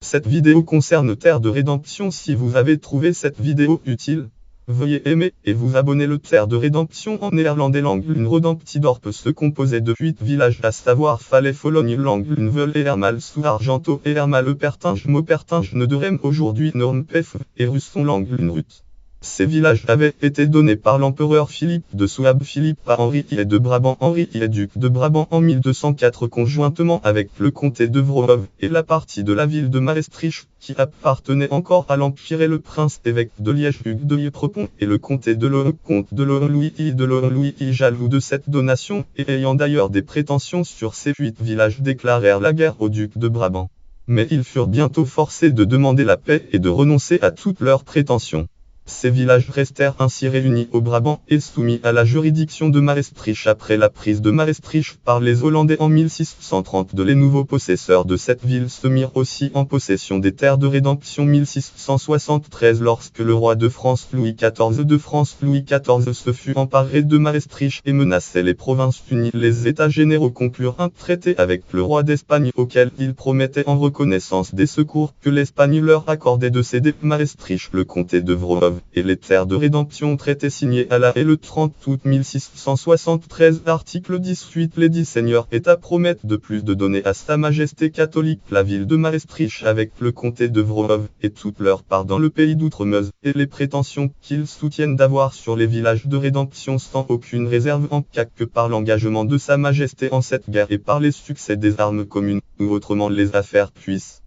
Cette vidéo concerne Terre de Rédemption. Si vous avez trouvé cette vidéo utile, veuillez aimer et vous abonner. Le Terre de Rédemption en néerlandais langue une Redemptidorp se composait de 8 villages, à savoir Fallait Fologne langue une Veul et Hermal sous Argento et Hermal Pertinge Maupertinge ne de Rem aujourd'hui Norm Pef et Russon langue une Rut. Ces villages avaient été donnés par l'empereur Philippe de Souabe Philippe à Henri I de Brabant. Henri I duc de Brabant en 1204 conjointement avec le comté de Vroove et la partie de la ville de Maestricht qui appartenait encore à l'empire et le prince évêque de Liège Hugues de Lieprepont et le comté de Lohe comte de Lohe Louis I de Lohe Louis I jaloux de cette donation et ayant d'ailleurs des prétentions sur ces 8 villages déclarèrent la guerre au duc de Brabant. Mais ils furent bientôt forcés de demander la paix et de renoncer à toutes leurs prétentions. Ces villages restèrent ainsi réunis au Brabant et soumis à la juridiction de Maestricht après la prise de Maestricht par les Hollandais en 1632. Les nouveaux possesseurs de cette ville se mirent aussi en possession des terres de Rédemption 1673 lorsque le roi de France Louis XIV se fut emparé de Maestricht et menaçait les provinces unies. Les États généraux conclurent un traité avec le roi d'Espagne auquel ils promettaient en reconnaissance des secours que l'Espagne leur accordait de céder Maestricht, le comté de Vroove et les terres de Rédemption. Traité signé à La Haye le 30 août 1673. Article 18. Les 10 seigneurs États promettent de plus de donner à Sa Majesté catholique la ville de Maestricht avec le comté de Vroove et toute leur part dans le pays d'Outremeuse, et les prétentions qu'ils soutiennent d'avoir sur les villages de Rédemption sans aucune réserve en cas que par l'engagement de Sa Majesté en cette guerre et par les succès des armes communes, ou autrement les affaires puissent